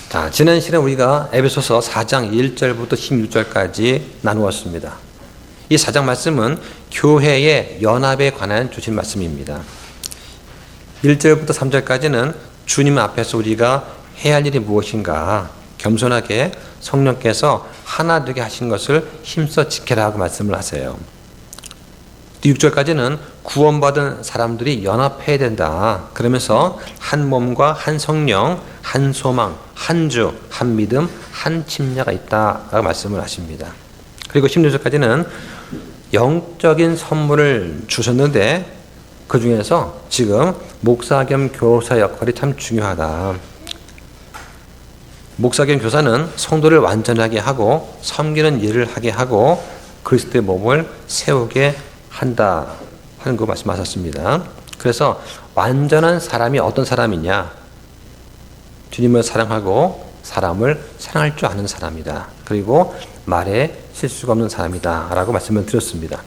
자, 지난 시간에 우리가 에베소서 4장 1절부터 16절까지 나누었습니다. 이 4장 말씀은 교회의 연합에 관한 주신 말씀입니다. 1절부터 3절까지는 주님 앞에서 우리가 해야 할 일이 무엇인가 겸손하게 성령께서 하나 되게 하신 것을 힘써 지켜라 하고 말씀을 하세요. 6절까지는 구원받은 사람들이 연합해야 된다. 그러면서 한 몸과 한 성령, 한 소망, 한 주, 한 믿음, 한 침례가 있다라고 말씀을 하십니다. 그리고 16절까지는 영적인 선물을 주셨는데 그 중에서 지금 목사 겸 교사 역할이 참 중요하다. 목사 겸 교사는 성도를 완전하게 하고 섬기는 일을 하게 하고 그리스도의 몸을 세우게 한다 하는 거 말씀하셨습니다. 그래서 완전한 사람이 어떤 사람이냐? 주님을 사랑하고 사람을 사랑할 줄 아는 사람이다. 그리고 말에 실수가 없는 사람이다 라고 말씀을 드렸습니다.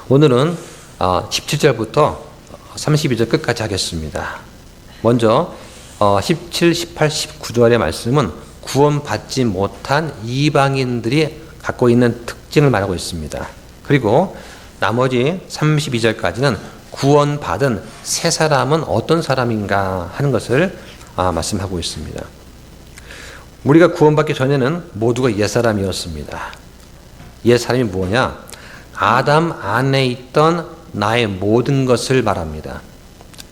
오늘은 17절부터 32절 끝까지 하겠습니다. 먼저 17, 18, 19절의 말씀은 구원받지 못한 이방인들이 갖고 있는 특징을 말하고 있습니다. 그리고 나머지 32절까지는 구원받은 새 사람은 어떤 사람인가 하는 것을 말씀하고 있습니다. 우리가 구원받기 전에는 모두가 옛사람이었습니다. 옛사람이 뭐냐? 아담 안에 있던 나의 모든 것을 말합니다.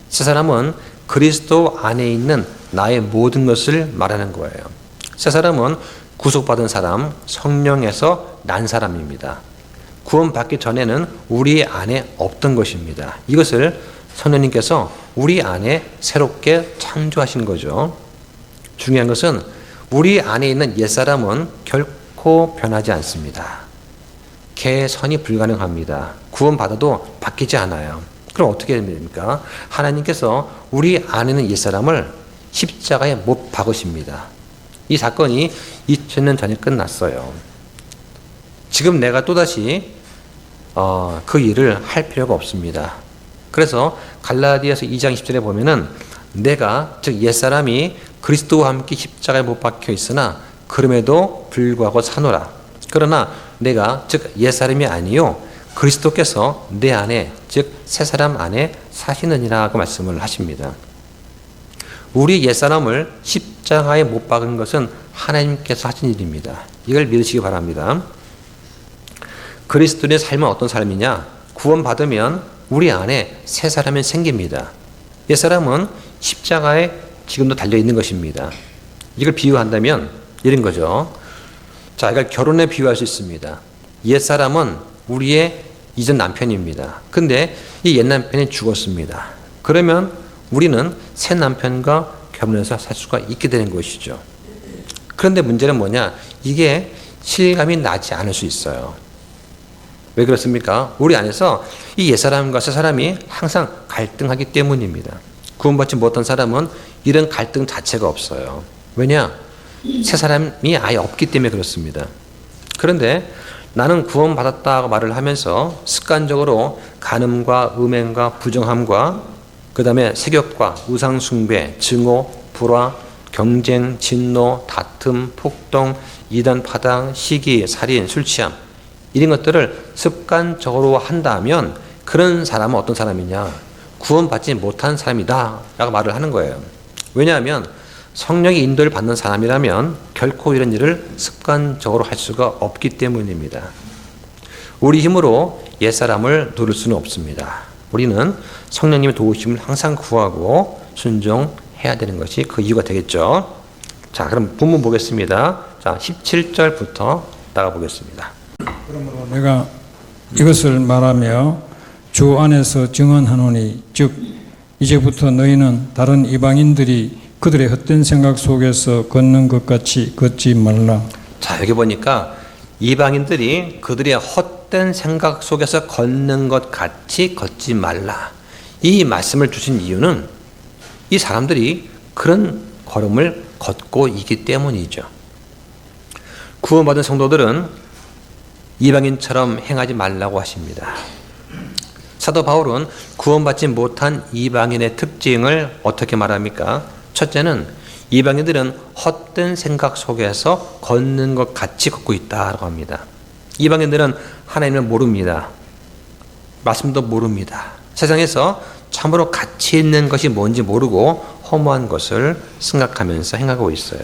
새 사람은 그리스도 안에 있는 나의 모든 것을 말하는 거예요. 새 사람은 구속받은 사람, 성령에서 난 사람입니다. 구원받기 전에는 우리 안에 없던 것입니다. 이것을 성령님께서 우리 안에 새롭게 창조하신 거죠. 중요한 것은 우리 안에 있는 옛사람은 결코 변하지 않습니다. 개선이 불가능합니다. 구원받아도 바뀌지 않아요. 그럼 어떻게 됩니까? 하나님께서 우리 안에 있는 옛사람을 십자가에 못 박으십니다. 이 사건이 2000년 전에 끝났어요. 지금 내가 또다시 그 일을 할 필요가 없습니다. 그래서 갈라디아서 2장 10절에 보면은 내가 즉 옛사람이 그리스도와 함께 십자가에 못 박혀 있으나 그럼에도 불구하고 사노라. 그러나 내가 즉 옛사람이 아니요 그리스도께서 내 안에 즉 새사람 안에 사시느니라 고 말씀을 하십니다. 우리 옛사람을 십자가에 못 박은 것은 하나님께서 하신 일입니다. 이걸 믿으시기 바랍니다. 그리스도인의 삶은 어떤 삶이냐? 구원받으면 우리 안에 새 사람이 생깁니다. 옛사람은 십자가에 지금도 달려있는 것입니다. 이걸 비유한다면 이런 거죠. 자, 이걸 결혼에 비유할 수 있습니다. 옛사람은 우리의 이전 남편입니다. 근데 이 옛 남편이 죽었습니다. 그러면 우리는 새 남편과 결혼해서 살 수가 있게 되는 것이죠. 그런데 문제는 뭐냐? 이게 실감이 나지 않을 수 있어요. 왜 그렇습니까? 우리 안에서 이 옛사람과 새사람이 항상 갈등하기 때문입니다. 구원받지 못한 사람은 이런 갈등 자체가 없어요. 왜냐? 새사람이 아예 없기 때문에 그렇습니다. 그런데 나는 구원받았다고 말을 하면서 습관적으로 간음과 음행과 부정함과 그 다음에 세격과 우상숭배, 증오, 불화, 경쟁, 진노, 다툼, 폭동, 이단 파당, 시기, 살인, 술취함 이런 것들을 습관적으로 한다면 그런 사람은 어떤 사람이냐? 구원받지 못한 사람이다 라고 말을 하는 거예요. 왜냐하면 성령의 인도를 받는 사람이라면 결코 이런 일을 습관적으로 할 수가 없기 때문입니다. 우리 힘으로 옛사람을 누를 수는 없습니다. 우리는 성령님의 도우심을 항상 구하고 순종해야 되는 것이 그 이유가 되겠죠. 자, 그럼 본문 보겠습니다. 자, 17절부터 따라 보겠습니다. 그러므로 내가 이것을 말하며 주 안에서 증언하노니 즉 이제부터 너희는 다른 이방인들이 그들의 헛된 생각 속에서 걷는 것 같이 걷지 말라. 자, 여기 보니까 이방인들이 그들의 헛된 생각 속에서 걷는 것 같이 걷지 말라. 이 말씀을 주신 이유는 이 사람들이 그런 걸음을 걷고 있기 때문이죠. 구원받은 성도들은 이방인처럼 행하지 말라고 하십니다. 사도 바울은 구원받지 못한 이방인의 특징을 어떻게 말합니까? 첫째는 이방인들은 헛된 생각 속에서 걷는 것 같이 걷고 있다고 합니다. 이방인들은 하나님을 모릅니다. 말씀도 모릅니다. 세상에서 참으로 가치 있는 것이 뭔지 모르고 허무한 것을 생각하면서 행하고 있어요.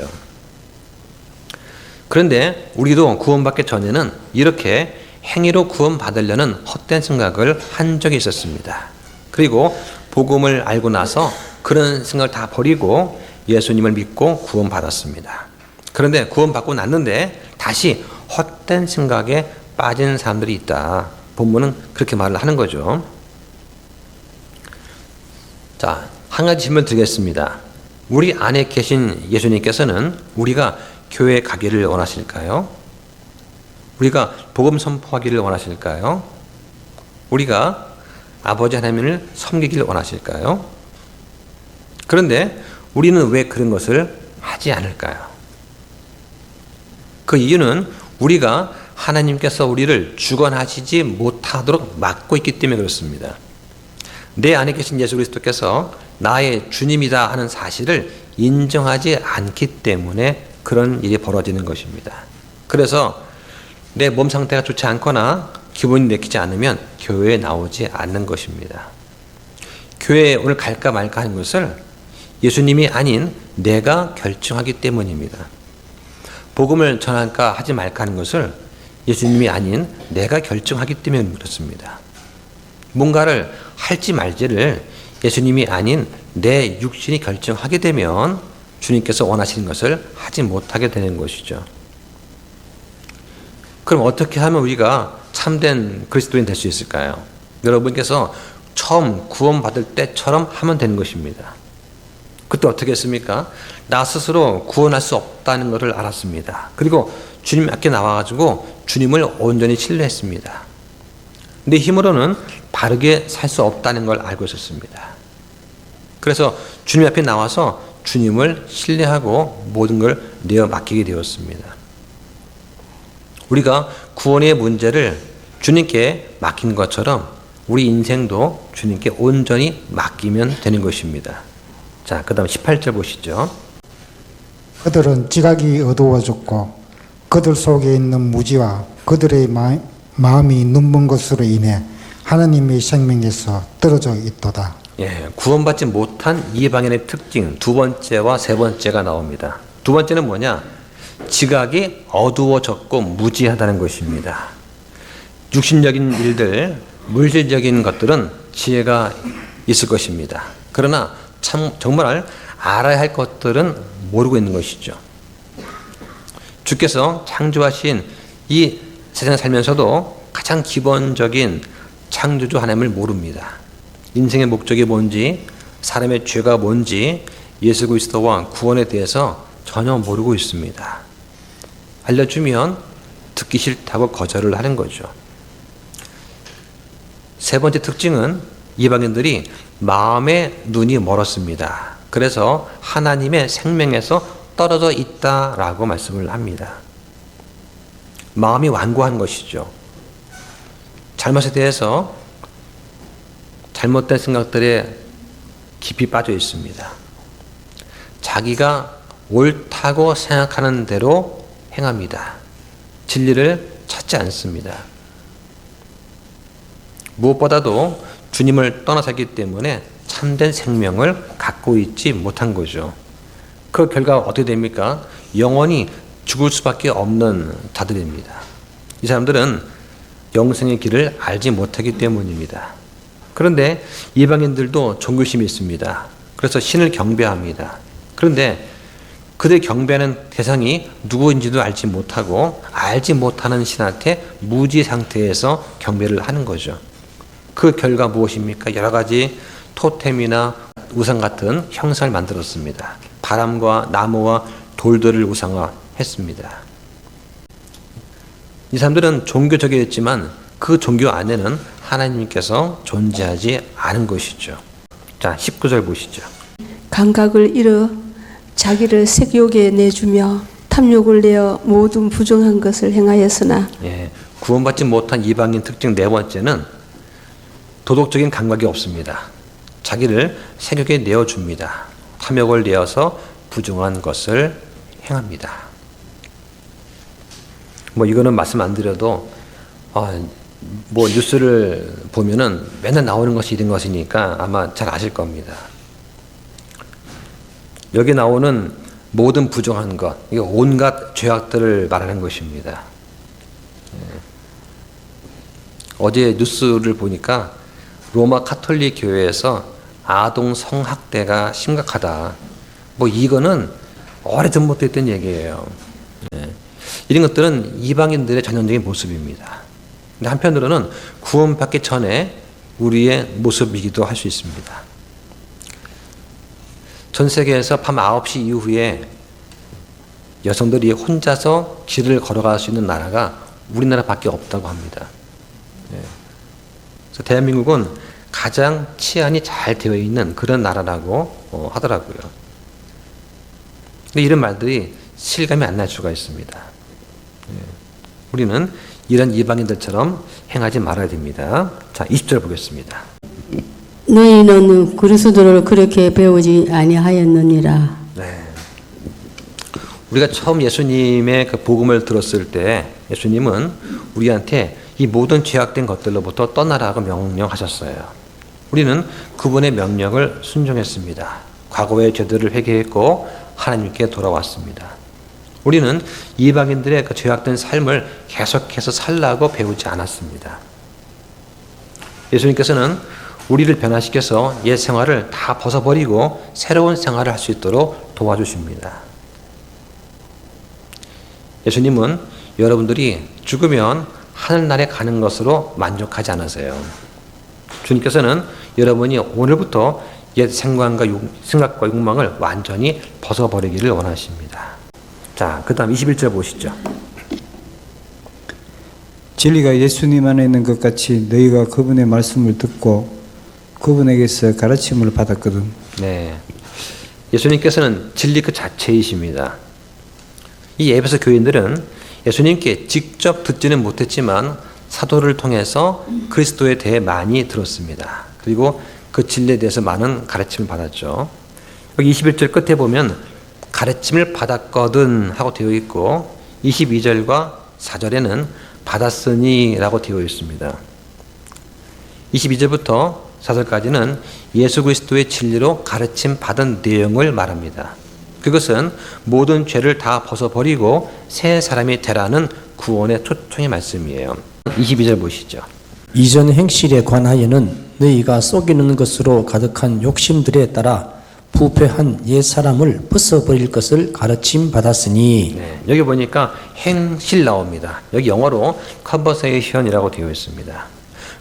그런데 우리도 구원받기 전에는 이렇게 행위로 구원받으려는 헛된 생각을 한 적이 있었습니다. 그리고 복음을 알고 나서 그런 생각을 다 버리고 예수님을 믿고 구원받았습니다. 그런데 구원받고 났는데 다시 헛된 생각에 빠진 사람들이 있다. 본문은 그렇게 말을 하는 거죠. 자, 한 가지 질문 드리겠습니다. 우리 안에 계신 예수님께서는 우리가 교회에 가기를 원하실까요? 우리가 복음 선포하기를 원하실까요? 우리가 아버지 하나님을 섬기기를 원하실까요? 그런데 우리는 왜 그런 것을 하지 않을까요? 그 이유는 우리가 하나님께서 우리를 주관하시지 못하도록 막고 있기 때문에 그렇습니다. 내 안에 계신 예수 그리스도께서 나의 주님이다 하는 사실을 인정하지 않기 때문에 그런 일이 벌어지는 것입니다. 그래서 내 몸 상태가 좋지 않거나 기분이 내키지 않으면 교회에 나오지 않는 것입니다. 교회에 오늘 갈까 말까 하는 것을 예수님이 아닌 내가 결정하기 때문입니다. 복음을 전할까 하지 말까 하는 것을 예수님이 아닌 내가 결정하기 때문에 그렇습니다. 뭔가를 할지 말지를 예수님이 아닌 내 육신이 결정하게 되면 주님께서 원하시는 것을 하지 못하게 되는 것이죠. 그럼 어떻게 하면 우리가 참된 그리스도인 될 수 있을까요? 여러분께서 처음 구원받을 때처럼 하면 되는 것입니다. 그때 어떻게 했습니까? 나 스스로 구원할 수 없다는 것을 알았습니다. 그리고 주님 앞에 나와가지고 주님을 온전히 신뢰했습니다. 내 힘으로는 바르게 살 수 없다는 걸 알고 있었습니다. 그래서 주님 앞에 나와서 주님을 신뢰하고 모든 걸 내어 맡기게 되었습니다. 우리가 구원의 문제를 주님께 맡긴 것처럼 우리 인생도 주님께 온전히 맡기면 되는 것입니다. 자, 그 다음 18절 보시죠. 그들은 지각이 어두워졌고 그들 속에 있는 무지와 그들의 마음이 눈먼 것으로 인해 하나님의 생명에서 떨어져 있도다. 예, 구원받지 못한 이방인의 특징 두 번째와 세 번째가 나옵니다. 두 번째는 뭐냐? 지각이 어두워졌고 무지하다는 것입니다. 육신적인 일들, 물질적인 것들은 지혜가 있을 것입니다. 그러나 정말 알아야 할 것들은 모르고 있는 것이죠. 주께서 창조하신 이 세상에 살면서도 가장 기본적인 창조주 하나님을 모릅니다. 인생의 목적이 뭔지, 사람의 죄가 뭔지, 예수 그리스도와 구원에 대해서 전혀 모르고 있습니다. 알려주면 듣기 싫다고 거절을 하는 거죠. 세 번째 특징은 이방인들이 마음의 눈이 멀었습니다. 그래서 하나님의 생명에서 떨어져 있다라고 말씀을 합니다. 마음이 완고한 것이죠. 잘못에 대해서 잘못된 생각들에 깊이 빠져 있습니다. 자기가 옳다고 생각하는 대로 행합니다. 진리를 찾지 않습니다. 무엇보다도 주님을 떠나서기 때문에 참된 생명을 갖고 있지 못한 거죠. 그 결과가 어떻게 됩니까? 영원히 죽을 수밖에 없는 자들입니다. 이 사람들은 영생의 길을 알지 못하기 때문입니다. 그런데 이방인들도 종교심이 있습니다. 그래서 신을 경배합니다. 그런데 그들 경배하는 대상이 누구인지도 알지 못하고 알지 못하는 신한테 무지 상태에서 경배를 하는 거죠. 그 결과 무엇입니까? 여러 가지 토템이나 우상 같은 형상을 만들었습니다. 바람과 나무와 돌들을 우상화했습니다. 이 사람들은 종교적이었지만 그 종교 안에는 하나님께서 존재하지 않은 것이죠. 자, 19절 보시죠. 감각을 잃어 자기를 색욕에 내주며 탐욕을 내어 모든 부정한 것을 행하였으나 예, 구원받지 못한 이방인 특징 네 번째는 도덕적인 감각이 없습니다. 자기를 색욕에 내어줍니다. 탐욕을 내어서 부정한 것을 행합니다. 뭐 이거는 말씀 안 드려도 뭐 뉴스를 보면은 맨날 나오는 것이 이런 것이니까 아마 잘 아실 겁니다. 여기 나오는 모든 부정한 것, 이게 온갖 죄악들을 말하는 것입니다. 어제 뉴스를 보니까 로마 카톨릭 교회에서 아동 성학대가 심각하다. 뭐 이거는 오래전부터 했던 얘기예요. 이런 것들은 이방인들의 전형적인 모습입니다. 근데 한편으로는 구원받기 전에 우리의 모습이기도 할 수 있습니다. 전 세계에서 밤 9시 이후에 여성들이 혼자서 길을 걸어갈 수 있는 나라가 우리나라밖에 없다고 합니다. 그래서 대한민국은 가장 치안이 잘 되어 있는 그런 나라라고 하더라고요. 근데 이런 말들이 실감이 안 날 수가 있습니다. 우리는 이런 이방인들처럼 행하지 말아야 됩니다. 자, 20절 보겠습니다. 너희는 그리스도를 그렇게 배우지 아니하였느니라. 네. 우리가 처음 예수님의 그 복음을 들었을 때 예수님은 우리한테 이 모든 죄악된 것들로부터 떠나라고 명령하셨어요. 우리는 그분의 명령을 순종했습니다. 과거의 죄들을 회개했고 하나님께 돌아왔습니다. 우리는 이방인들의 그 죄악된 삶을 계속해서 살라고 배우지 않았습니다. 예수님께서는 우리를 변화시켜서 옛 생활을 다 벗어버리고 새로운 생활을 할 수 있도록 도와주십니다. 예수님은 여러분들이 죽으면 하늘나라에 가는 것으로 만족하지 않으세요. 주님께서는 여러분이 오늘부터 옛 생각과 욕망을 완전히 벗어버리기를 원하십니다. 자, 그 다음 21절 보시죠. 진리가 예수님 안에 있는 것 같이 너희가 그분의 말씀을 듣고 그분에게서 가르침을 받았거든. 네, 예수님께서는 진리 그 자체이십니다. 이 에베소 교인들은 예수님께 직접 듣지는 못했지만 사도를 통해서 그리스도에 대해 많이 들었습니다. 그리고 그 진리에 대해서 많은 가르침을 받았죠. 여기 21절 끝에 보면 가르침을 받았거든 하고 되어 있고 22절과 4절에는 받았으니 라고 되어 있습니다. 22절부터 4절까지는 예수 그리스도의 진리로 가르침 받은 내용을 말합니다. 그것은 모든 죄를 다 벗어버리고 새 사람이 되라는 구원의 초청의 말씀이에요. 22절 보시죠. 이전 행실에 관하여는 너희가 속이는 것으로 가득한 욕심들에 따라 부패한 옛사람을 벗어버릴 것을 가르침 받았으니. 네, 여기 보니까 행실 나옵니다. 여기 영어로 conversation이라고 되어 있습니다.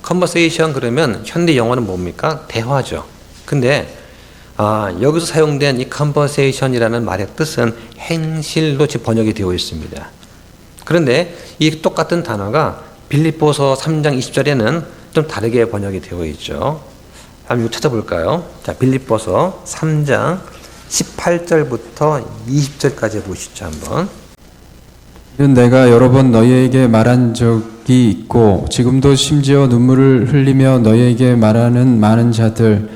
conversation 그러면 현대 영어는 뭡니까? 대화죠. 근데 여기서 사용된 이 conversation이라는 말의 뜻은 행실로 지금 번역이 되어 있습니다. 그런데 이 똑같은 단어가 빌립보서 3장 20절에는 좀 다르게 번역이 되어 있죠. 한번 이거 찾아볼까요? 자, 빌립보서 3장 18절부터 20절까지 보시죠, 한번. 이는 내가 여러 번 너희에게 말한 적이 있고 지금도 심지어 눈물을 흘리며 너희에게 말하는 많은 자들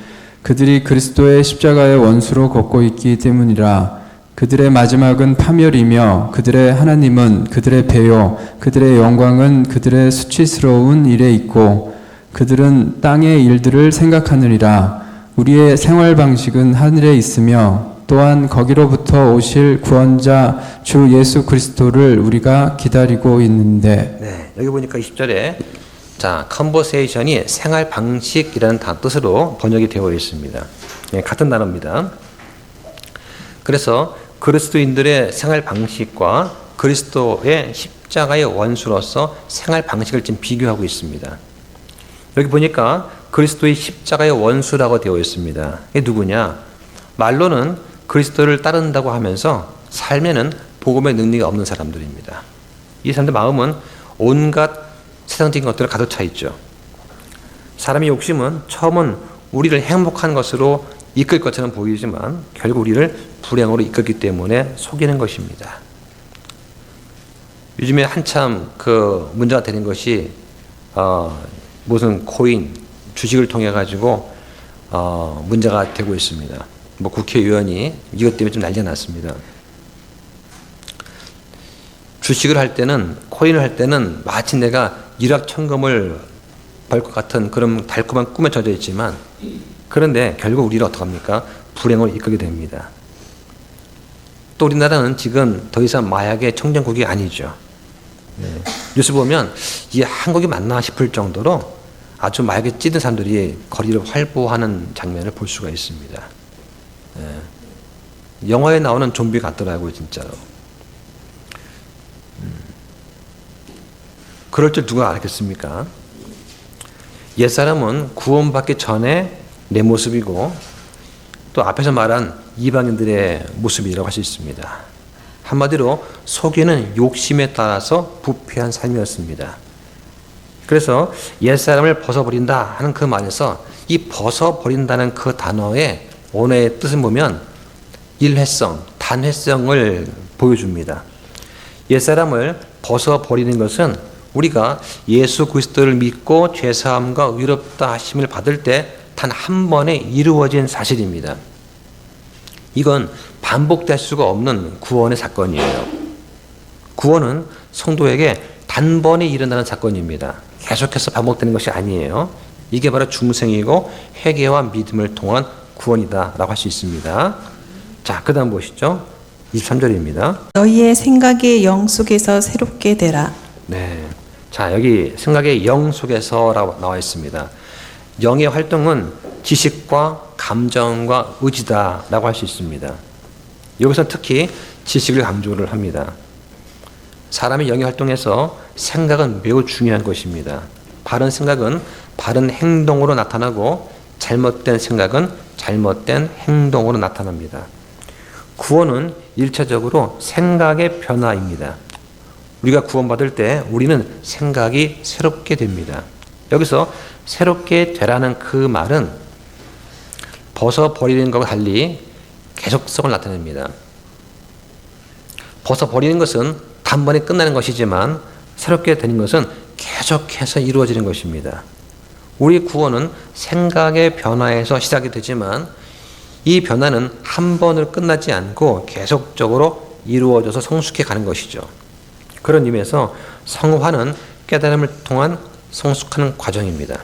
그들이 그리스도의 십자가의 원수로 걷고 있기 때문이라. 그들의 마지막은 파멸이며 그들의 하나님은 그들의 배요 그들의 영광은 그들의 수치스러운 일에 있고 그들은 땅의 일들을 생각하느니라. 우리의 생활 방식은 하늘에 있으며 또한 거기로부터 오실 구원자 주 예수 그리스도를 우리가 기다리고 있는데. 네, 여기 보니까 20절에 자, conversation이 생활 방식이라는 뜻으로 번역이 되어 있습니다. 네, 같은 단어입니다. 그래서 그리스도인들의 생활 방식과 그리스도의 십자가의 원수로서 생활 방식을 지금 비교하고 있습니다. 여기 보니까 그리스도의 십자가의 원수라고 되어 있습니다. 이게 누구냐? 말로는 그리스도를 따른다고 하면서 삶에는 복음의 능력이 없는 사람들입니다. 이 사람들 마음은 온갖 세상적인 것들을 가득 차 있죠. 사람의 욕심은 처음은 우리를 행복한 것으로 이끌 것처럼 보이지만 결국 우리를 불행으로 이끌기 때문에 속이는 것입니다. 요즘에 한참 그 문제가 되는 것이 무슨 코인, 주식을 통해 가지고 문제가 되고 있습니다. 뭐 국회의원이 이것 때문에 좀 난리가 났습니다. 주식을 할 때는, 코인을 할 때는 마치 내가 일확천금을 벌 것 같은 그런 달콤한 꿈에 젖어 있지만, 그런데 결국 우리를 어떡합니까? 불행으로 이끌게 됩니다. 또 우리나라는 지금 더 이상 마약의 청정국이 아니죠. 뉴스 보면 이게 한국이 맞나 싶을 정도로 아주 마약에 찌든 사람들이 거리를 활보하는 장면을 볼 수가 있습니다. 영화에 나오는 좀비 같더라고요, 진짜로. 그럴 줄 누가 알겠습니까? 옛사람은 구원받기 전에 내 모습이고 또 앞에서 말한 이방인들의 모습이라고 할 수 있습니다. 한마디로 속이는 욕심에 따라서 부패한 삶이었습니다. 그래서 옛사람을 벗어버린다 하는 그 말에서 이 벗어버린다는 그 단어의 원어의 뜻을 보면 일회성, 단회성을 보여줍니다. 옛사람을 벗어버리는 것은 우리가 예수 그리스도를 믿고 죄사함과 의롭다 하심을 받을 때 단 한 번에 이루어진 사실입니다. 이건 반복될 수가 없는 구원의 사건이에요. 구원은 성도에게 단번에 일어나는 사건입니다. 계속해서 반복되는 것이 아니에요. 이게 바로 중생이고 회개와 믿음을 통한 구원이다라고 할 수 있습니다. 자, 그 다음 보시죠. 23절입니다. 너희의 생각의 영 속에서 새롭게 되라. 네. 자, 여기 생각의 영 속에서라고 나와 있습니다. 영의 활동은 지식과 감정과 의지다라고 할 수 있습니다. 여기서 특히 지식을 강조를 합니다. 사람의 영의 활동에서 생각은 매우 중요한 것입니다. 바른 생각은 바른 행동으로 나타나고 잘못된 생각은 잘못된 행동으로 나타납니다. 구원은 일차적으로 생각의 변화입니다. 우리가 구원받을 때 우리는 생각이 새롭게 됩니다. 여기서 새롭게 되라는 그 말은 벗어버리는 것과 달리 계속성을 나타냅니다. 벗어버리는 것은 단번에 끝나는 것이지만 새롭게 되는 것은 계속해서 이루어지는 것입니다. 우리 구원은 생각의 변화에서 시작이 되지만 이 변화는 한 번으로 끝나지 않고 계속적으로 이루어져서 성숙해 가는 것이죠. 그런 의미에서 성화는 깨달음을 통한 성숙하는 과정입니다.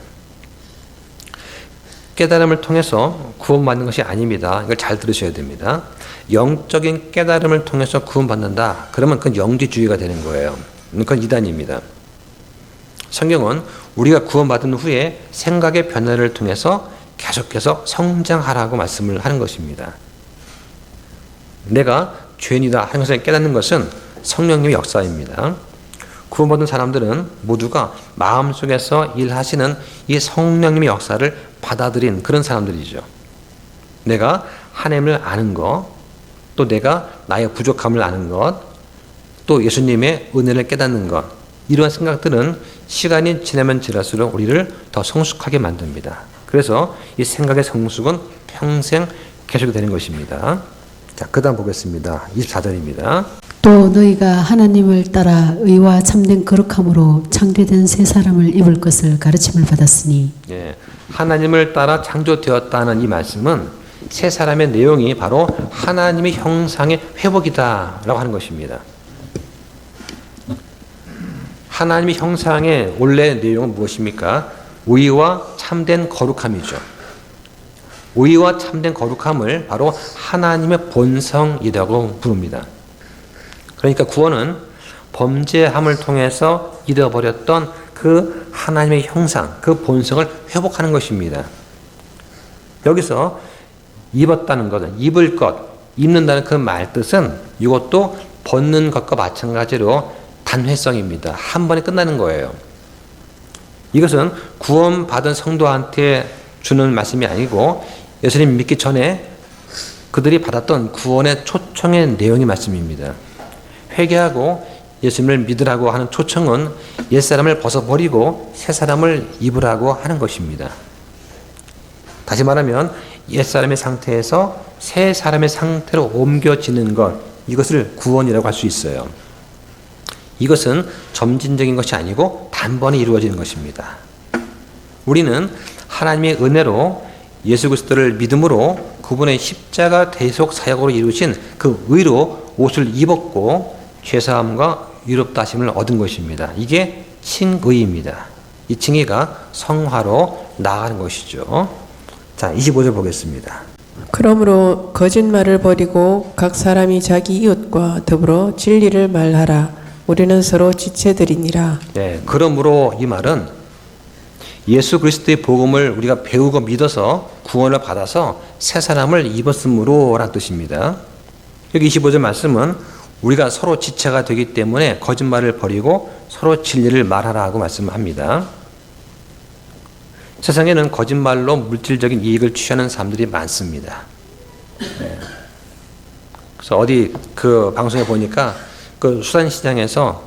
깨달음을 통해서 구원받는 것이 아닙니다. 이걸 잘 들으셔야 됩니다. 영적인 깨달음을 통해서 구원받는다. 그러면 그건 영지주의가 되는 거예요. 그건 이단입니다. 성경은 우리가 구원받은 후에 생각의 변화를 통해서 계속해서 성장하라고 말씀을 하는 것입니다. 내가 죄인이다 하는 것을 깨닫는 것은 성령님의 역사입니다. 구원받은 사람들은 모두가 마음속에서 일하시는 이 성령님의 역사를 받아들인 그런 사람들이죠. 내가 하나님을 아는 것, 또 내가 나의 부족함을 아는 것, 또 예수님의 은혜를 깨닫는 것, 이러한 생각들은 시간이 지나면 지날수록 우리를 더 성숙하게 만듭니다. 그래서 이 생각의 성숙은 평생 계속이 되는 것입니다. 자, 그 다음 보겠습니다. 24절입니다. 또 너희가 하나님을 따라 의와 참된 거룩함으로 창조된 새 사람을 입을 것을 가르침을 받았으니. 예, 하나님을 따라 창조되었다는 이 말씀은 새 사람의 내용이 바로 하나님의 형상의 회복이다라고 하는 것입니다. 하나님의 형상의 원래 내용은 무엇입니까? 의와 참된 거룩함이죠. 의와 참된 거룩함을 바로 하나님의 본성이라고 부릅니다. 그러니까 구원은 범죄함을 통해서 잃어버렸던 그 하나님의 형상, 그 본성을 회복하는 것입니다. 여기서 입었다는 것은 입을 것, 입는다는 그 말뜻은 이것도 벗는 것과 마찬가지로 단회성입니다. 한 번에 끝나는 거예요. 이것은 구원받은 성도한테 주는 말씀이 아니고 예수님 믿기 전에 그들이 받았던 구원의 초청의 내용의 말씀입니다. 회개하고 예수님을 믿으라고 하는 초청은 옛사람을 벗어버리고 새사람을 입으라고 하는 것입니다. 다시 말하면 옛사람의 상태에서 새사람의 상태로 옮겨지는 것, 이것을 구원이라고 할 수 있어요. 이것은 점진적인 것이 아니고 단번에 이루어지는 것입니다. 우리는 하나님의 은혜로 예수 그리스도를 믿음으로 그분의 십자가 대속 사역으로 이루신 그 의로 옷을 입었고 죄사함과 위롭다 하심을 얻은 것입니다. 이게 칭의입니다. 이 칭의가 성화로 나아가는 것이죠. 자, 25절 보겠습니다. 그러므로 거짓말을 버리고 각 사람이 자기 이웃과 더불어 진리를 말하라. 우리는 서로 지체들이니라. 네, 그러므로 이 말은 예수 그리스도의 복음을 우리가 배우고 믿어서 구원을 받아서 새 사람을 입었으므로 라는 뜻입니다. 여기 25절 말씀은 우리가 서로 지체가 되기 때문에 거짓말을 버리고 서로 진리를 말하라고 말씀합니다. 세상에는 거짓말로 물질적인 이익을 취하는 사람들이 많습니다. 네. 그래서 어디 그 방송에 보니까 그 수산시장에서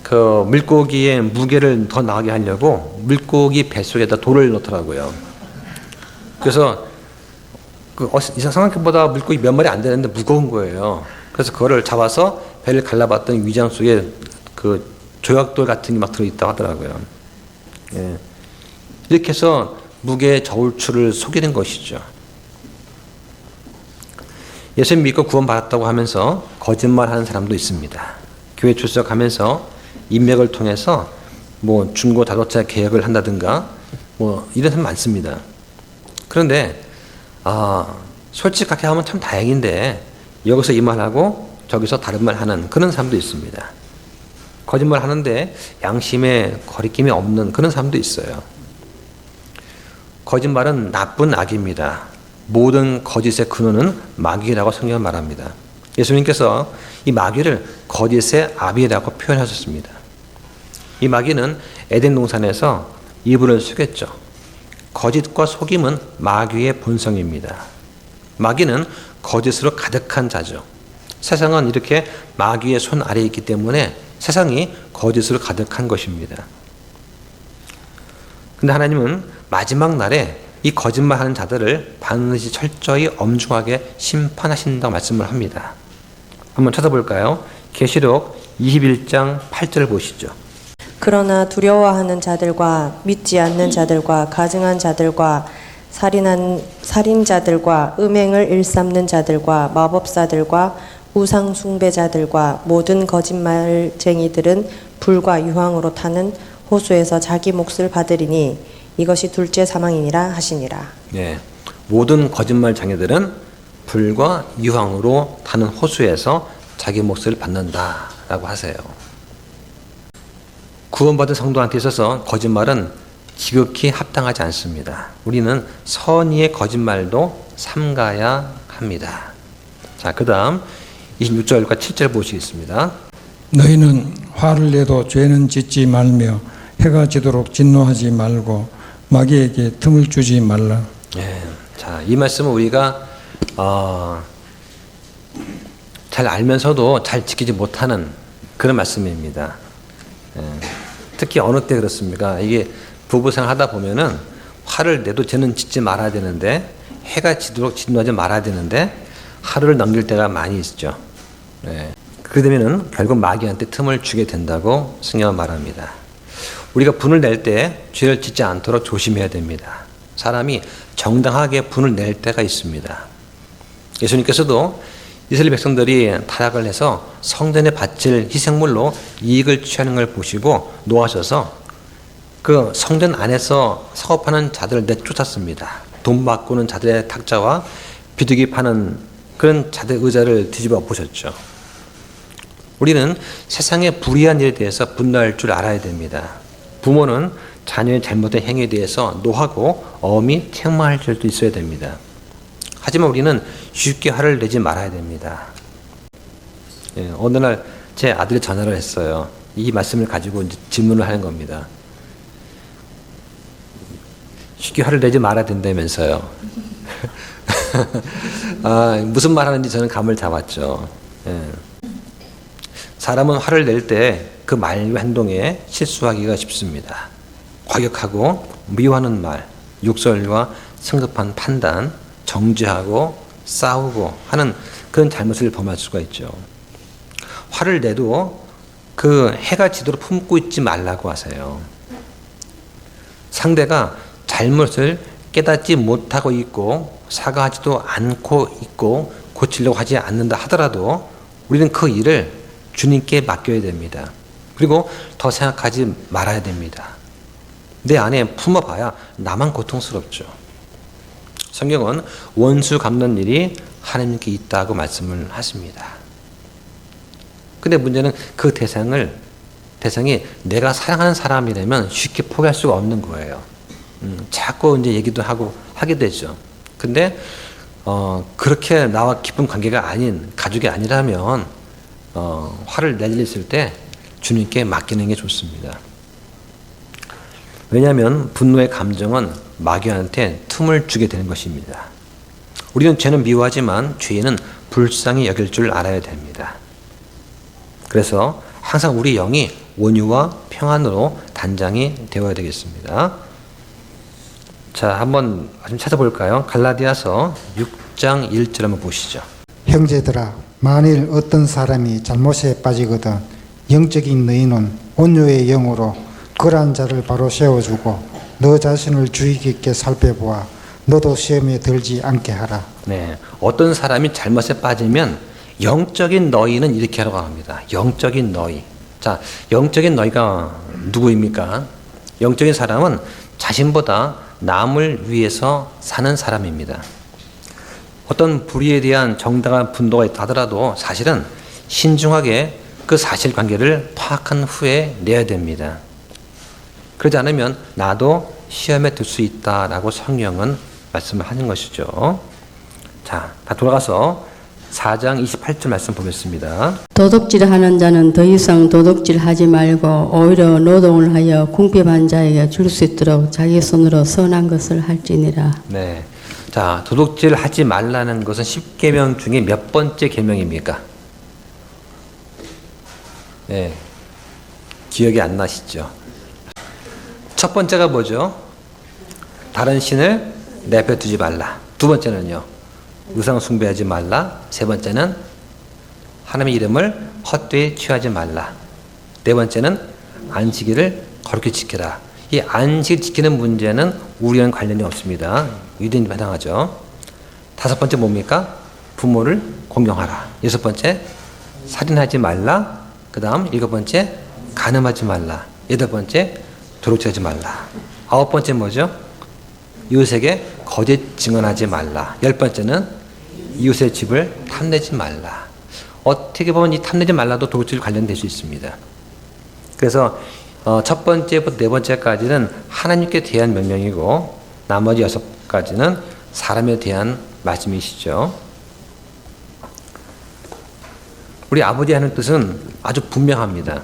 그 물고기의 무게를 더 나가게 하려고 물고기 뱃속에다 돌을 넣더라고요. 그래서 그 이상한 것보다 물고기 몇 마리 안 되는데 무거운 거예요. 그래서 그거를 잡아서 배를 갈라봤더니 위장 속에 그 조약돌 같은 게 막 들어있다고 하더라고요. 예. 이렇게 해서 무게의 저울추를 속이는 것이죠. 예수 믿고 구원받았다고 하면서 거짓말하는 사람도 있습니다. 교회 출석하면서 인맥을 통해서 뭐 중고 자동차 계약을 한다든가 뭐 이런 사람 많습니다. 그런데 솔직하게 하면 참 다행인데 여기서 이 말하고 저기서 다른 말 하는 그런 사람도 있습니다. 거짓말 하는데 양심에 거리낌이 없는 그런 사람도 있어요. 거짓말은 나쁜 악입니다. 모든 거짓의 근원은 마귀라고 성경은 말합니다. 예수님께서 이 마귀를 거짓의 아비라고 표현하셨습니다. 이 마귀는 에덴 동산에서 이브를 속였죠. 거짓과 속임은 마귀의 본성입니다. 마귀는 거짓으로 가득한 자죠. 세상은 이렇게 마귀의 손 아래에 있기 때문에 세상이 거짓으로 가득한 것입니다. 근데 하나님은 마지막 날에 이 거짓말하는 자들을 반드시 철저히 엄중하게 심판하신다고 말씀을 합니다. 한번 찾아볼까요? 계시록 21장 8절을 보시죠. 그러나 두려워하는 자들과 믿지 않는 자들과 가증한 자들과 살인자들과 음행을 일삼는 자들과 마법사들과 우상 숭배자들과 모든 거짓말쟁이들은 불과 유황으로 타는 호수에서 자기 몫을 받으리니 이것이 둘째 사망이니라 하시니라. 네, 모든 거짓말 장애들은 불과 유황으로 타는 호수에서 자기 몫을 받는다라고 하세요. 구원받은 성도한테 있어서 거짓말은 지극히 합당하지 않습니다. 우리는 선의의 거짓말도 삼가야 합니다. 자, 그 다음 26절과 7절 보시겠습니다. 너희는 화를 내도 죄는 짓지 말며 해가 지도록 진노하지 말고 마귀에게 틈을 주지 말라. 네, 자, 이 말씀은 우리가 잘 알면서도 잘 지키지 못하는 그런 말씀입니다. 특히 어느 때 그렇습니까? 이게 부부생활 하다 보면은 화를 내도 죄는 짓지 말아야 되는데 해가 지도록 진노하지 말아야 되는데 하루를 넘길 때가 많이 있죠. 그렇게 되면은 결국 마귀한테 틈을 주게 된다고 성경은 말합니다. 우리가 분을 낼 때 죄를 짓지 않도록 조심해야 됩니다. 사람이 정당하게 분을 낼 때가 있습니다. 예수님께서도 이스라엘 백성들이 타락을 해서 성전에 바칠 희생물로 이익을 취하는 걸 보시고 노하셔서 그 성전 안에서 사업하는 자들을 내쫓았습니다. 돈 바꾸는 자들의 탁자와 비둘기 파는 그런 자들의 의자를 뒤집어 보셨죠. 우리는 세상의 불의한 일에 대해서 분노할 줄 알아야 됩니다. 부모는 자녀의 잘못된 행위에 대해서 노하고 엄히 책망할 줄도 있어야 됩니다. 하지만 우리는 쉽게 화를 내지 말아야 됩니다. 어느 날 제 아들이 전화를 했어요. 이 말씀을 가지고 이제 질문을 하는 겁니다. 쉽게 화를 내지 말아야 된다면서요. 무슨 말 하는지 저는 감을 잡았죠. 사람은 화를 낼 때 그 말과 행동에 실수하기가 쉽습니다. 과격하고 미워하는 말, 욕설과 성급한 판단, 정죄하고 싸우고 하는 그런 잘못을 범할 수가 있죠. 화를 내도 그 해가 지도록 품고 있지 말라고 하세요. 상대가 잘못을 깨닫지 못하고 있고 사과하지도 않고 있고 고치려고 하지 않는다 하더라도 우리는 그 일을 주님께 맡겨야 됩니다. 그리고 더 생각하지 말아야 됩니다. 내 안에 품어봐야 나만 고통스럽죠. 성경은 원수 갚는 일이 하나님께 있다고 말씀을 하십니다. 근데 문제는 그 대상이 내가 사랑하는 사람이라면 쉽게 포기할 수가 없는 거예요. 자꾸 이제 얘기도 하게 되죠. 근데 그렇게 나와 깊은 관계가 아닌 가족이 아니라면 화를 내릴 때 주님께 맡기는 게 좋습니다. 왜냐하면 분노의 감정은 마귀한테 틈을 주게 되는 것입니다. 우리는 죄는 미워하지만 죄인은 불쌍히 여길 줄 알아야 됩니다. 그래서 항상 우리 영이 온유와 평안으로 단장이 되어야 되겠습니다. 자, 한번 좀 찾아볼까요? 갈라디아서 6장 1절 한번 보시죠. 형제들아, 만일 어떤 사람이 잘못에 빠지거든 영적인 너희는 온유의 영으로 그러한 자를 바로 세워주고 너 자신을 주의 깊게 살펴보아 너도 시험에 들지 않게 하라. 네, 어떤 사람이 잘못에 빠지면 영적인 너희는 이렇게 하라고 합니다. 영적인 너희. 자, 영적인 너희가 누구입니까? 영적인 사람은 자신보다 남을 위해서 사는 사람입니다. 어떤 불의에 대한 정당한 분노가 있다 하더라도 사실은 신중하게 그 사실관계를 파악한 후에 내야 됩니다. 그러지 않으면 나도 시험에 들 수 있다라고 성경은 말씀을 하는 것이죠. 자, 다 돌아가서 4장 28절 말씀 보겠습니다. 도둑질하는 자는 더 이상 도둑질하지 말고 오히려 노동을 하여 궁핍한 자에게 줄 수 있도록 자기 손으로 선한 것을 할지니라. 네, 자, 도둑질 하지 말라는 것은 10계명 중에 몇 번째 계명입니까? 네, 기억이 안 나시죠? 첫 번째가 뭐죠? 다른 신을 내버려 두지 말라. 두 번째는요, 우상 숭배하지 말라. 세 번째는 하나님의 이름을 헛되이 취하지 말라. 네 번째는 안식일을 거룩히 지켜라. 이 안식일 지키는 문제는 우리와는 관련이 없습니다. 유대인에 해당하죠. 다섯 번째 뭡니까? 부모를 공경하라. 여섯 번째 살인하지 말라. 그 다음 일곱 번째 간음하지 말라. 여덟 번째 도둑질하지 말라. 아홉 번째 뭐죠? 이웃에게 거짓 증언하지 말라. 열 번째는 이웃의 집을 탐내지 말라. 어떻게 보면 이 탐내지 말라도 도둑질 관련될 수 있습니다. 그래서 첫 번째부터 네 번째까지는 하나님께 대한 명령이고 나머지 여섯 가지는 사람에 대한 말씀이시죠. 우리 아버지 하는 뜻은 아주 분명합니다.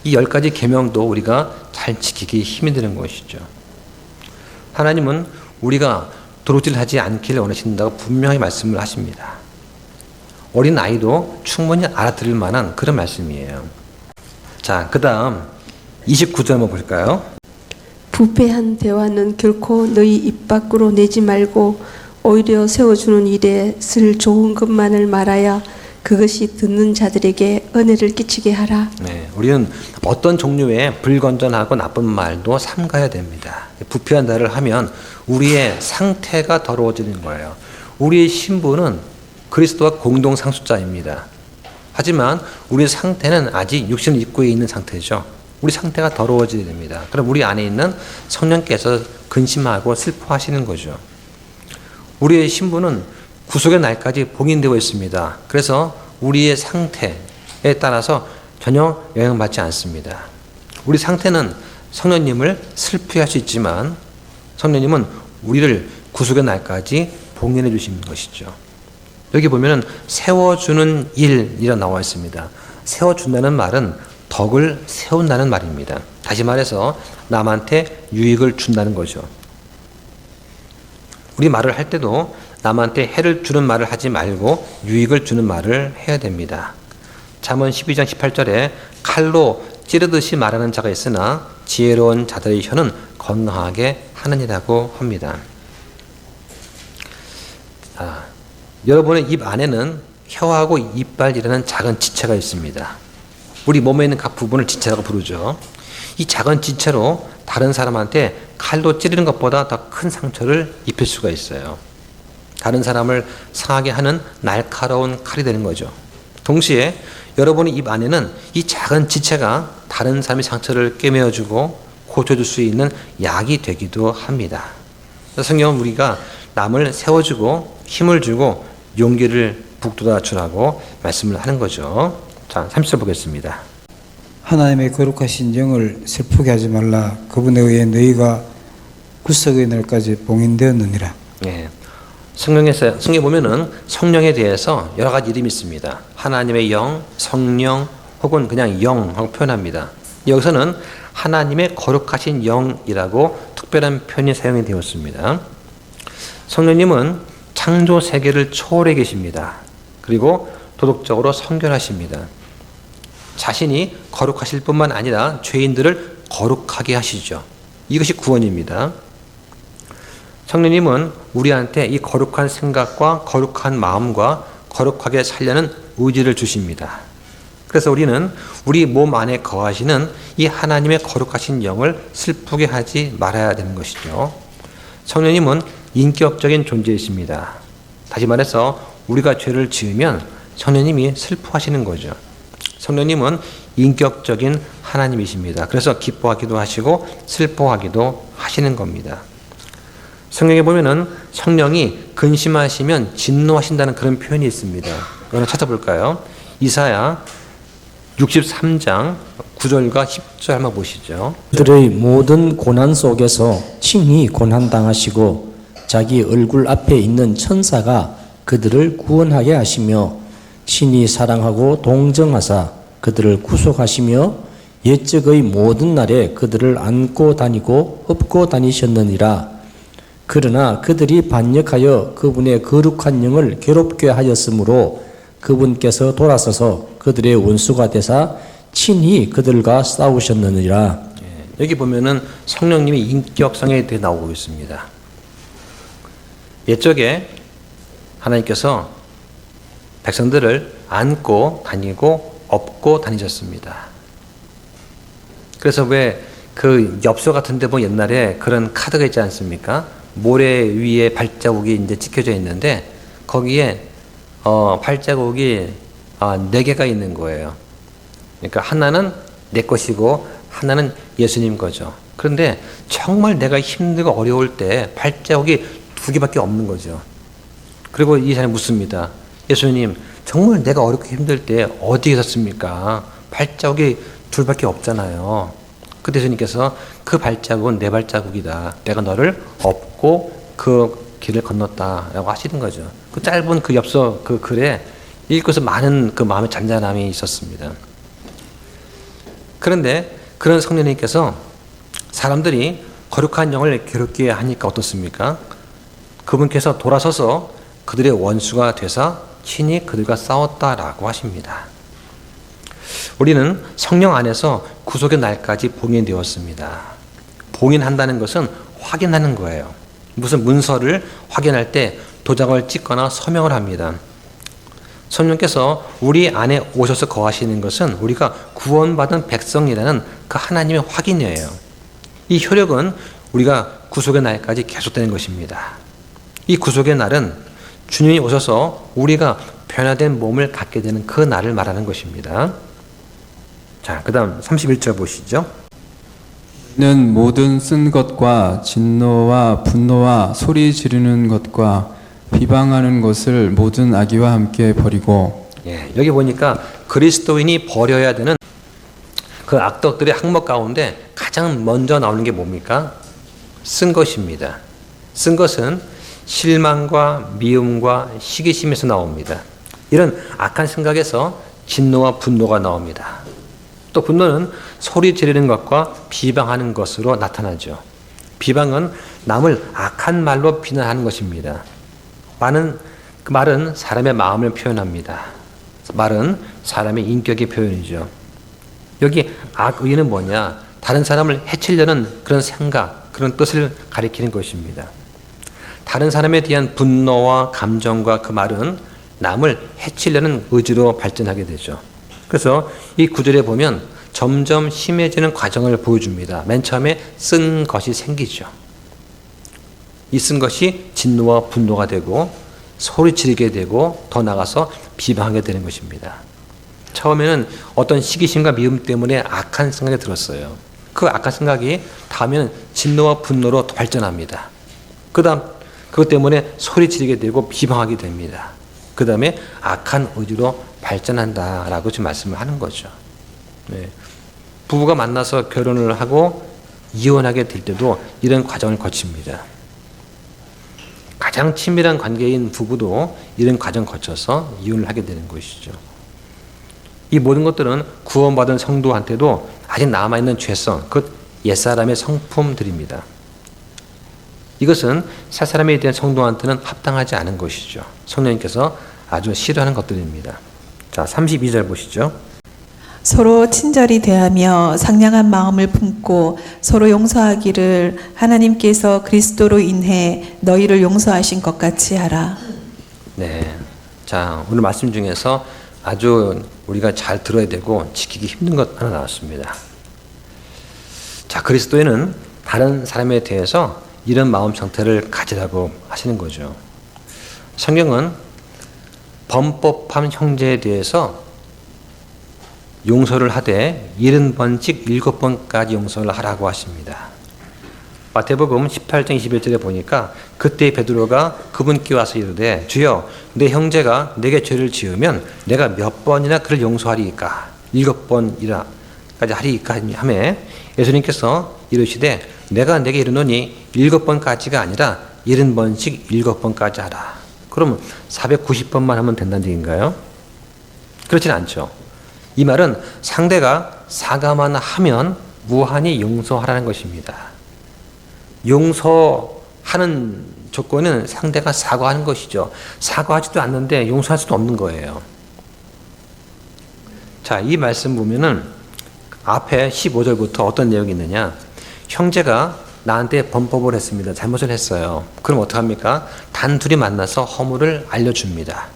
이 10가지 계명도 우리가 잘 지키기 힘이 드는 것이죠. 하나님은 우리가 도둑질하지 않기를 원하신다고 분명히 말씀을 하십니다. 어린 아이도 충분히 알아들을 만한 그런 말씀이에요. 자, 그 다음 29절 한번 볼까요? 부패한 대화는 결코 너희 입 밖으로 내지 말고 오히려 세워주는 일에 쓸 좋은 것만을 말하여 그것이 듣는 자들에게 은혜를 끼치게 하라. 네, 우리는 어떤 종류의 불건전하고 나쁜 말도 삼가야 됩니다. 부패한 대화를 하면 우리의 상태가 더러워지는 거예요. 우리의 신분은 그리스도와 공동 상속자입니다. 하지만 우리의 상태는 아직 육신을 입고 있는 상태죠. 우리 상태가 더러워져야 됩니다. 그럼 우리 안에 있는 성령께서 근심하고 슬퍼하시는 거죠. 우리의 신분은 구속의 날까지 봉인되어 있습니다. 그래서 우리의 상태에 따라서 전혀 영향받지 않습니다. 우리 상태는 성령님을 슬프게 할 수 있지만 성령님은 우리를 구속의 날까지 봉인해 주시는 것이죠. 여기 보면은 세워주는 일이라 나와 있습니다. 세워준다는 말은 덕을 세운다는 말입니다. 다시 말해서 남한테 유익을 준다는 거죠. 우리 말을 할 때도 남한테 해를 주는 말을 하지 말고 유익을 주는 말을 해야 됩니다. 잠언 12장 18절에 칼로 찌르듯이 말하는 자가 있으나 지혜로운 자들의 혀는 건강하게 하느니라고 합니다. 여러분의 입 안에는 혀하고 이빨이라는 작은 지체가 있습니다. 우리 몸에 있는 각 부분을 지체라고 부르죠. 이 작은 지체로 다른 사람한테 칼로 찌르는 것보다 더 큰 상처를 입힐 수가 있어요. 다른 사람을 상하게 하는 날카로운 칼이 되는 거죠. 동시에 여러분의 입 안에는 이 작은 지체가 다른 사람의 상처를 꿰매어주고 고쳐줄 수 있는 약이 되기도 합니다. 성경은 우리가 남을 세워주고 힘을 주고 용기를 북돋아 주라고 말씀을 하는 거죠. 자, 30절 보겠습니다. 하나님의 거룩하신 영을 슬프게 하지 말라. 그분에 의해 너희가 구속의 날까지 봉인되었느니라. 예. 성경에 보면은 성령에 대해서 여러 가지 이름이 있습니다. 하나님의 영, 성령, 혹은 그냥 영하고 표현합니다. 여기서는 하나님의 거룩하신 영이라고 특별한 표현이 사용이 되었습니다. 성령님은 창조 세계를 초월해 계십니다. 그리고 도덕적으로 선결하십니다. 자신이 거룩하실 뿐만 아니라 죄인들을 거룩하게 하시죠. 이것이 구원입니다. 성령님은 우리한테 이 거룩한 생각과 거룩한 마음과 거룩하게 살려는 의지를 주십니다. 그래서 우리는 우리 몸 안에 거하시는 이 하나님의 거룩하신 영을 슬프게 하지 말아야 되는 것이죠. 성령님은 인격적인 존재이십니다. 다시 말해서 우리가 죄를 지으면 성령님이 슬퍼하시는 거죠. 성령님은 인격적인 하나님이십니다. 그래서 기뻐하기도 하시고 슬퍼하기도 하시는 겁니다. 성경에 보면은 성령이 근심하시면 진노하신다는 그런 표현이 있습니다. 이거는 찾아볼까요? 이사야 63장 9절과 10절 한번 보시죠. 그들의 모든 고난 속에서 친히 고난당하시고 자기 얼굴 앞에 있는 천사가 그들을 구원하게 하시며 친히 사랑하고 동정하사 그들을 구속하시며 옛적의 모든 날에 그들을 안고 다니고 업고 다니셨느니라. 그러나 그들이 반역하여 그분의 거룩한 영을 괴롭게 하였으므로 그분께서 돌아서서 그들의 원수가 되사 친히 그들과 싸우셨느니라. 여기 보면은 성령님이 인격성에 대해 나오고 있습니다. 옛적에 하나님께서 백성들을 안고 다니고 업고 다니셨습니다. 그래서 왜 그 엽서 같은 데 보면 옛날에 그런 카드가 있지 않습니까? 모래 위에 발자국이 이제 찍혀져 있는데 거기에 발자국이 4개가 있는 거예요. 그러니까 하나는 내 것이고 하나는 예수님 거죠. 그런데 정말 내가 힘들고 어려울 때 발자국이 2개밖에 없는 거죠. 그리고 이 사람이 묻습니다. 예수님, 정말 내가 어렵고 힘들 때 어디에 있었습니까? 발자국이 2밖에 없잖아요. 그때 예수님께서 그 발자국은 내 발자국이다. 내가 너를 업고 그 길을 건넜다라고 하시는 거죠. 그 짧은 그 엽서 그 글에 읽고서 많은 그 마음의 잔잔함이 있었습니다. 그런데 그런 성령님께서 사람들이 거룩한 영을 괴롭게 하니까 어떻습니까? 그분께서 돌아서서 그들의 원수가 되사 친히 그들과 싸웠다라고 하십니다. 우리는 성령 안에서 구속의 날까지 봉인되었습니다. 봉인한다는 것은 확인하는 거예요. 무슨 문서를 확인할 때 도장을 찍거나 서명을 합니다. 성령께서 우리 안에 오셔서 거하시는 것은 우리가 구원받은 백성이라는 그 하나님의 확인이에요. 이 효력은 우리가 구속의 날까지 계속되는 것입니다. 이 구속의 날은 주님이 오셔서 우리가 변화된 몸을 갖게 되는 그 날을 말하는 것입니다. 자, 그 다음 31절 보시죠. 는 모든 쓴 것과 진노와 분노와 소리 지르는 것과 비방하는 것을 모든 악의와 함께 버리고. 여기 보니까 그리스도인이 버려야 되는 그 악덕들의 항목 가운데 가장 먼저 나오는 게 뭡니까? 쓴 것입니다. 쓴 것은 실망과 미움과 시기심에서 나옵니다. 이런 악한 생각에서 진노와 분노가 나옵니다. 또 분노는 소리 지르는 것과 비방하는 것으로 나타나죠. 비방은 남을 악한 말로 비난하는 것입니다. 그 말은 사람의 마음을 표현합니다. 말은 사람의 인격의 표현이죠. 여기 악의는 뭐냐? 다른 사람을 해치려는 그런 생각, 그런 뜻을 가리키는 것입니다. 다른 사람에 대한 분노와 감정과 그 말은 남을 해치려는 의지로 발전하게 되죠. 그래서 이 구절에 보면 점점 심해지는 과정을 보여줍니다. 맨 처음에 쓴 것이 생기죠. 이 쓴 것이 진노와 분노가 되고 소리치르게 되고 더 나아가서 비방하게 되는 것입니다. 처음에는 어떤 시기심과 미움 때문에 악한 생각이 들었어요. 그 악한 생각이 다음에는 진노와 분노로 발전합니다. 그 다음 그것 때문에 소리치르게 되고 비방하게 됩니다. 그 다음에 악한 의지로 발전한다라고 지금 말씀을 하는 거죠. 네. 부부가 만나서 결혼을 하고 이혼하게 될 때도 이런 과정을 거칩니다. 가장 친밀한 관계인 부부도 이런 과정을 거쳐서 이혼을 하게 되는 것이죠. 이 모든 것들은 구원받은 성도한테도 아직 남아있는 죄성, 그 옛사람의 성품들입니다. 이것은 새사람에 대한 성도한테는 합당하지 않은 것이죠. 성령님께서 아주 싫어하는 것들입니다. 자, 32절 보시죠. 서로 친절히 대하며 상냥한 마음을 품고 서로 용서하기를 하나님께서 그리스도로 인해 너희를 용서하신 것 같이 하라. 네. 자, 오늘 말씀 중에서 아주 우리가 잘 들어야 되고 지키기 힘든 것 하나 나왔습니다. 자, 그리스도에는 다른 사람에 대해서 이런 마음 상태를 가지라고 하시는 거죠. 성경은 범법한 형제에 대해서 용서를 하되 70번씩 7번까지 용서를 하라고 하십니다. 마태복음 18장 21절에 보니까 그때 베드로가 그분께 와서 이르되 주여 내 형제가 내게 죄를 지으면 내가 몇 번이나 그를 용서하리이까 7번이라까지 하리이까 하매 예수님께서 이르시되 내가 내게 이르노니 7번까지가 아니라 70번씩 7번까지 하라. 그러면 490번만 하면 된다는 얘기인가요? 그렇진 않죠. 이 말은 상대가 사과만 하면 무한히 용서하라는 것입니다. 용서하는 조건은 상대가 사과하는 것이죠. 사과하지도 않는데 용서할 수도 없는 거예요. 자, 이 말씀 보면은 앞에 15절부터 어떤 내용이 있느냐. 형제가 나한테 범법을 했습니다. 잘못을 했어요. 그럼 어떡합니까? 단둘이 만나서 허물을 알려줍니다.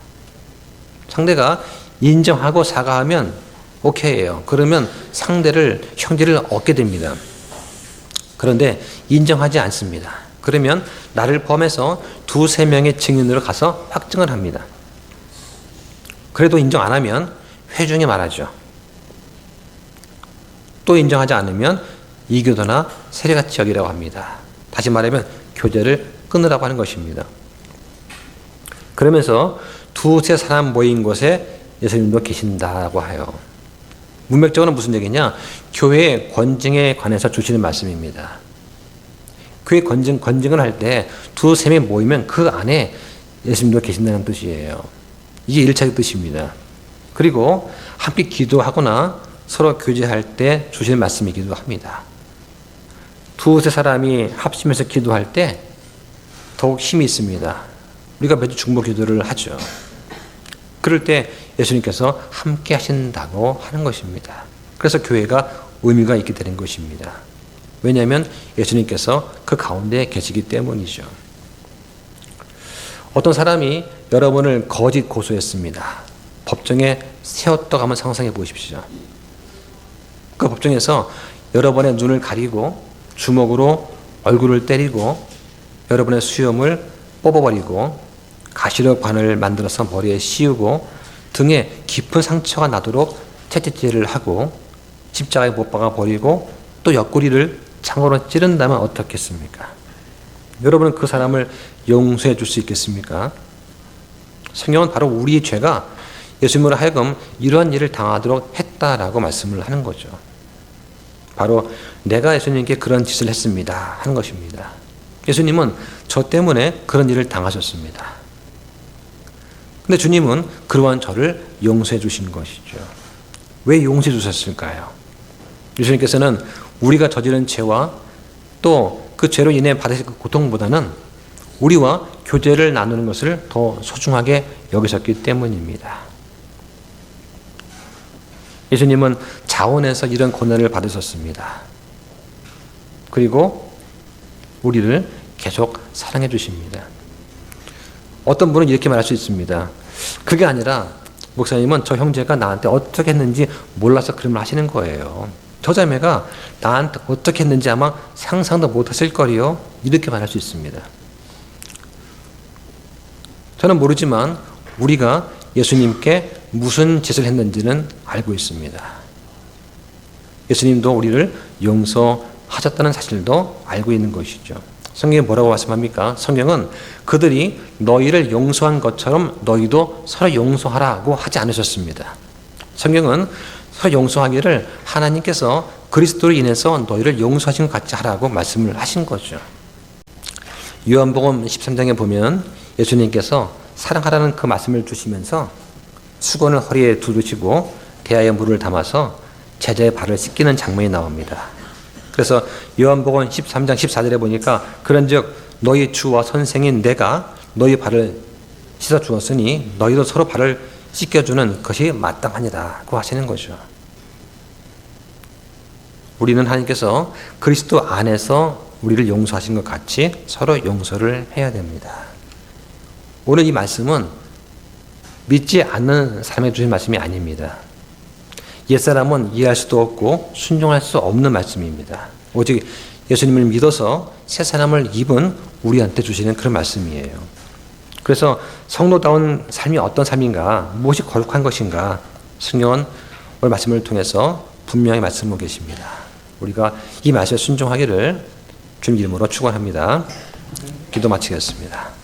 상대가 인정하고 사과하면 오케이예요. 그러면 형제를 얻게 됩니다. 그런데 인정하지 않습니다. 그러면 나를 포함해서 2-3명의 증인으로 가서 확증을 합니다. 그래도 인정 안 하면 회중에 말하죠. 또 인정하지 않으면 이교도나 세례같이 여기라고 합니다. 다시 말하면 교제를 끊으라고 하는 것입니다. 그러면서 2-3 사람 모인 곳에 예수님도 계신다고 해요. 문맥적으로 무슨 얘기냐? 교회의 권징에 관해서 주시는 말씀입니다. 교회 권징을 할 때 2-3명 모이면 그 안에 예수님도 계신다는 뜻이에요. 이게 1차적 뜻입니다. 그리고 함께 기도하거나 서로 교제할 때 주시는 말씀이기도 합니다. 2-3 사람이 합심해서 기도할 때 더욱 힘이 있습니다. 우리가 매주 중보 기도를 하죠. 그럴 때 예수님께서 함께 하신다고 하는 것입니다. 그래서 교회가 의미가 있게 되는 것입니다. 왜냐하면 예수님께서 그 가운데 계시기 때문이죠. 어떤 사람이 여러분을 거짓 고소했습니다. 법정에 세웠다고 한번 상상해 보십시오. 그 법정에서 여러분의 눈을 가리고 주먹으로 얼굴을 때리고 여러분의 수염을 뽑아버리고 가시로 관을 만들어서 머리에 씌우고 등에 깊은 상처가 나도록 채찍질을 하고 십자가에 못 박아 버리고 또 옆구리를 창으로 찌른다면 어떻겠습니까? 여러분은 그 사람을 용서해 줄 수 있겠습니까? 성경은 바로 우리의 죄가 예수님으로 하여금 이러한 일을 당하도록 했다라고 말씀을 하는 거죠. 바로 내가 예수님께 그런 짓을 했습니다 하는 것입니다. 예수님은 저 때문에 그런 일을 당하셨습니다. 근데 주님은 그러한 저를 용서해 주신 것이죠. 왜 용서해 주셨을까요? 예수님께서는 우리가 저지른 죄와 또 그 죄로 인해 받으실 그 고통보다는 우리와 교제를 나누는 것을 더 소중하게 여기셨기 때문입니다. 예수님은 자원에서 이런 고난을 받으셨습니다. 그리고 우리를 계속 사랑해 주십니다. 어떤 분은 이렇게 말할 수 있습니다. 그게 아니라 목사님은 저 형제가 나한테 어떻게 했는지 몰라서 그런 말 하시는 거예요. 저 자매가 나한테 어떻게 했는지 아마 상상도 못하실 거리요. 이렇게 말할 수 있습니다. 저는 모르지만 우리가 예수님께 무슨 짓을 했는지는 알고 있습니다. 예수님도 우리를 용서하셨다는 사실도 알고 있는 것이죠. 성경에 뭐라고 말씀합니까? 성경은 그들이 너희를 용서한 것처럼 너희도 서로 용서하라고 하지 않으셨습니다. 성경은 서로 용서하기를 하나님께서 그리스도로 인해서 너희를 용서하신 것 같이 하라고 말씀을 하신 거죠. 요한복음 13장에 보면 예수님께서 사랑하라는 그 말씀을 주시면서 수건을 허리에 두르시고 대야에 물을 담아서 제자의 발을 씻기는 장면이 나옵니다. 그래서 요한복음 13장 14절에 보니까 그런즉 너희 주와 선생인 내가 너희 발을 씻어 주었으니 너희도 서로 발을 씻겨주는 것이 마땅하니라고 하시는 거죠. 우리는 하나님께서 그리스도 안에서 우리를 용서하신 것 같이 서로 용서를 해야 됩니다. 오늘 이 말씀은 믿지 않는 사람에게 주신 말씀이 아닙니다. 옛사람은 이해할 수도 없고 순종할 수 없는 말씀입니다. 오직 예수님을 믿어서 새 사람을 입은 우리한테 주시는 그런 말씀이에요. 그래서 성도다운 삶이 어떤 삶인가, 무엇이 거룩한 것인가, 성경은 오늘 말씀을 통해서 분명히 말씀하고 계십니다. 우리가 이 말씀에 순종하기를 주님 이름으로 축원합니다. 기도 마치겠습니다.